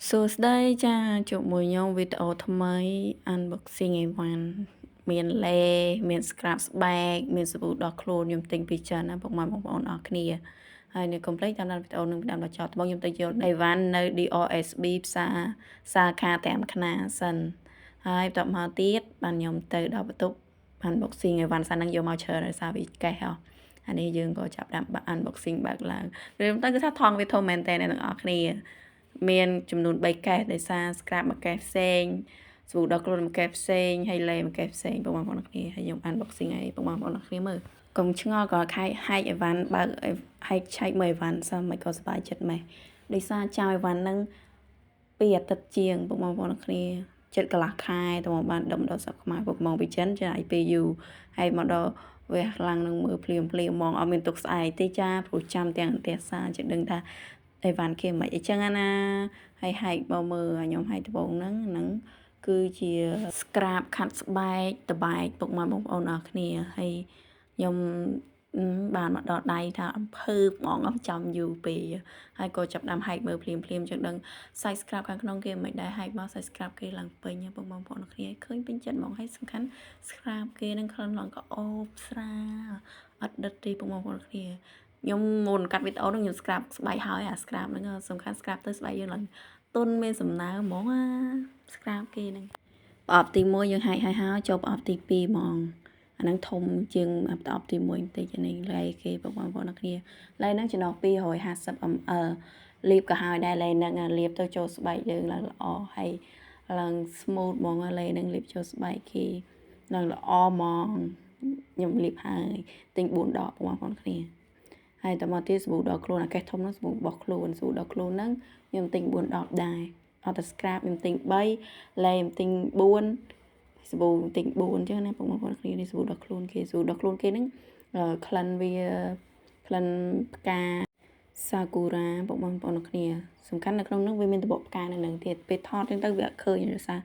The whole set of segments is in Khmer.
សួស្តីចាជួបមួយខ្ញុំវីដេអូថ្មី unboxing អីវ៉ាន់មានលេមាន scrap ស្បែកមានសាប៊ូដោះខ្លួនខ្ញុំទិញពីចិនណាពុកម៉ែបងប្អូនអរគ្នាហើយនៅ complete តាមដានវីដេអូនឹងតាមដល់ចប់ត្បូងខ្ញុំទៅយកអីវ៉ាន់នៅ DRSB ផ្សារសាខាតាមខ្នាសិនហើយបន្ទាប់មកទៀតបានខ្ញុំទៅដល់បន្ទប់ unboxing អីវ៉ាន់សាហ្នឹងយកមកច្រើនដោយសារវាកេះហ៎អានេះយើងក៏ចាប់ដាក់ unboxing បើកឡើងរឿងទៅគឺថាថងវាធំមែនតើអ្នកទាំងអស់គ្នាមានចំនួន3កេសដោយសារ scrap មួយកេសផ្សេងស្ប៊ូដោះខ្លួនមួយកេសផ្សេងហើយលេមួយកេសផ្សេងបងប្អូនគ្នាហើយខ្ញុំ unboxing ឲ្យបងប្អូនគ្នាមើលកុំឆ្ងល់ក៏ខែកហែកអីវ៉ាន់បើកហែកឆែកមើលអីវ៉ាន់សោះមិនក៏សប្បាយចិត្តម៉េះដោយសារចៅអីវ៉ាន់ហ្នឹង2អាទិត្យជាងបងប្អូនគ្នាចិត្តកន្លះខែទៅមកបានដុំដល់ស្រុកខ្មែរពុកម៉ងពីចិនចាយពេលយូរហើយមកដល់វះខ្លាំងនឹងមើលភ្លាមហ្មងអត់មានទុកស្អែកទេចាព្រោះចាំទាំងអន្តេសាជិតដឹងថាអីវ៉ាន់គេមិនអីចឹងណាហើយហែកមកមើលខ្ញុំហែកដបងហ្នឹងគឺជា scrap ខាត់ស្បែកតបែកពុកម៉ែបងប្អូនអរគ្នាហើយខ្ញុំបានមកដល់ដៃថាអំភើបហ្មងអត់ចាំយូរពេកហើយក៏ចាប់ដាំហែកមើលភ្លាមចឹងដឹងសាច់ scrap ខាងក្នុងគេមិនដែរហែកមកសាច់ scrap គេឡើងពេញបងប្អូនអរគ្នាឃើញពេញចិត្តហ្មងហើយសំខាន់ scrap គេនឹងក្លិនឡើងក៏អូបស្រាលអត់ដិតទេបងប្អូនគ្នាខ្ញុំមុនកាត់វីដេអូនោះខ្ញុំ scrap ស្បែកហើយអា scrap ហ្នឹងសំខាន់ scrap ទៅស្បែកយើងឡើងទុនមានសំណើហ្មងអា scrap គេហ្នឹងប្រអប់ទី1យើងហែកហើយចូលប្រអប់ទី2ហ្មងអាហ្នឹងធំជាងប្រអប់ទី1បន្តិចនេះឡៃគេបងប្អូនគ្នាឡៃហ្នឹងចំណុះ250 ml លាបក៏ហើយដែរឡៃហ្នឹងលាបទៅចូលស្បែកយើងឡើងល្អហើយឡើង smooth ហ្មងឡៃហ្នឹងលាបចូលស្បែកគេឡើងល្អហ្មងខ្ញុំលាបហើយទិញ4ដបបងប្អូនគ្នាហើយតមកទៀតសាប៊ូដោះខ្លួនអាកេសធំហ្នឹងសាប៊ូរបស់ខ្លួនសាប៊ូដោះខ្លួនហ្នឹងខ្ញុំទិញ4ដបដែរអត់តែ scrap ខ្ញុំទិញ3ឡែខ្ញុំទិញ4សាប៊ូទិញ4អញ្ចឹងណាបងប្អូនគ្នានេះសាប៊ូដោះខ្លួនគេសាប៊ូដោះខ្លួនគេហ្នឹងក្លិនវាក្លិនផ្កាសាគូរ៉ាបងប្អូនគ្នាសំខាន់នៅក្នុងហ្នឹងវាមានតបផ្កានៅនឹងទៀតពេលថតហ្នឹងទៅវាអត់ឃើញដោយសារ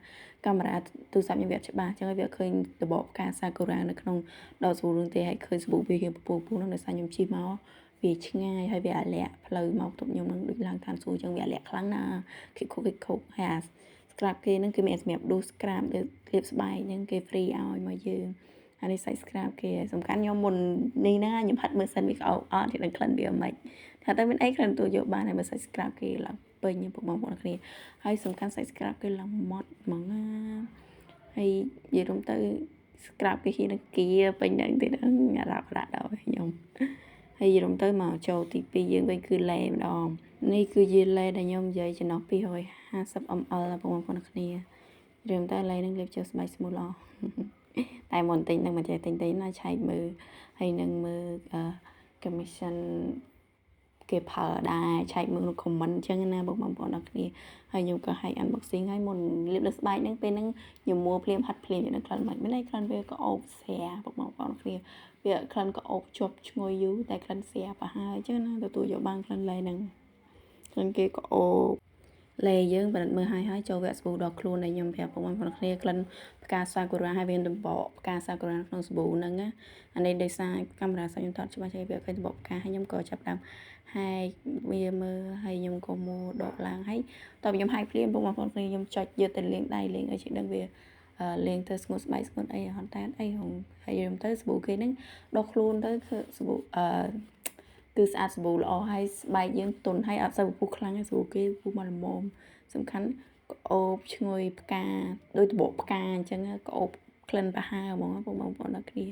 កាមេរ៉ាទូរស័ព្ទខ្ញុំវាអត់ច្បាស់អញ្ចឹងវាអត់ឃើញតបផ្កាសាគូរ៉ានៅក្នុងដបសាប៊ូនឹងទេហើយឃើញសាប៊ូវាពូហ្នឹងដោយសារខ្ញុំជិះមកវាឆ្ងាយហើយវាអាលាក់ផ្លូវមកទុកខ្ញុំនឹងដូចឡើងតាមសួរអញ្ចឹងវាអាលាក់ខ្លាំងណាស់គិកគុកហើយអា scrap គេហ្នឹងគឺមានសម្រាប់ដួស scrap ទៅធៀបស្បែកហ្នឹងគេ free ឲ្យមកយើងអានេះសាច់ scrap គេសំខាន់ខ្ញុំមុននេះណាខ្ញុំហាត់មើលសិនវាក្អោបអត់នឹងក្លិនវាមិនថាតែមានអីគ្រាន់តែយកបានហើយមើលសាច់ scrap គេឡើងពេញបងប្អូនគ្នាហើយសំខាន់សាច់ scrap គេឡើងម៉ត់ហ្មងណាហើយនិយាយរំទៅ scrap គេហ៊ានគៀពេញហ្នឹងទៀតអារ៉ាប់ដាក់ដល់ខ្ញុំហើយយល់ទៅមកចូលទី2យើងវិញគឺឡេម្ដងនេះគឺជាឡេដែលខ្ញុំនិយាយចំណុះ250 ml បងប្អូនគ្នារឿងតែឡេនឹងលាបចូលស្បែកស្មូតល្អតែមុនទិញនឹងមិនចេះទិញណាឆែកមើលហើយនឹងមើលcommission គេផលដែរឆែកមើលក្នុង comment អញ្ចឹងណាបងប្អូនអរគ្នាហើយខ្ញុំក៏ឲ្យ unboxing ឲ្យមុនលាបលើស្បែកហ្នឹងពេលហ្នឹងខ្ញុំមួភ្លាមហាត់ភ្លាមយ៉ាងហ្នឹងក្លិនមិនមែនក្លិនវាក៏អូបស្រាបងប្អូនគ្នាវាក្លិនក៏អូបជាប់ឈ្ងុយយូរតែក្លិនស្រាប្រហែលអញ្ចឹងណាទទួលយកបានក្លិនឡេហ្នឹងក្លិនគេក៏អូបលេយើងបរិបមើលឲ្យចូលវគ្គសាប៊ូដល់ខ្លួនដែលខ្ញុំប្រាប់បងប្អូនគ្នាក្លិនផ្កាសាគូរ៉ាហើយវាតំបកផ្កាសាគូរ៉ាក្នុងសាប៊ូហ្នឹងណាអានេះដោយសារកាមេរ៉ាសាច់ខ្ញុំថតច្បាស់ចេះវាឃើញតំបកផ្កាហើយខ្ញុំក៏ចាប់តាមហើយវាមើលហើយខ្ញុំក៏មួដកឡើងហើយតើខ្ញុំហាយភ្លាមបងប្អូនគ្នាខ្ញុំចុចយកទៅលាងដៃលាងអីជិះដឹងវាលាងទៅស្ងួតស្បែកស្ងួតអីអត់តែអីហងហើយខ្ញុំទៅសាប៊ូគេហ្នឹងដកខ្លួនទៅគឺសាប៊ូគឺស្អាតសាប៊ូល្អហើយស្បែកយើងទន់ហើយអត់សូវពុះខ្លាំងទេសាប៊ូគេពុះមកល្មមសំខាន់ក្អូបឈ្ងុយផ្កាដូចតបផ្កាអញ្ចឹងក្អូបក្លិនប្រហើរហ្មងបងប្អូនអរគ្នា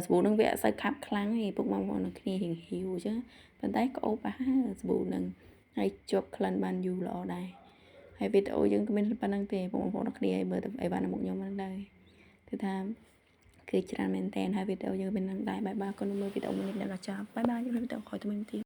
សាប៊ូនឹងវាអត់សូវខាប់ខ្លាំងទេពុកបងប្អូនអរគ្នារៀងហ៊ីវអញ្ចឹងប៉ុន្តែក្អូបប្រហើរសាប៊ូនឹងហើយជាប់ក្លិនបានយូរល្អដែរហើយវីដេអូយើងក៏មានប៉ុណ្្នឹងទេបងប្អូនអរគ្នាឲ្យមើលទៅអីបានមុខខ្ញុំហ្នឹងដែរគឺថាគឺច្រើនមែនតើហើយវីដេអូយើងមាននឹងដែរបាយបាយកូនមើលវីដេអូមួយនេះដល់ចប់បាយបាយវីដេអូក្រោយទៅមើលទៀត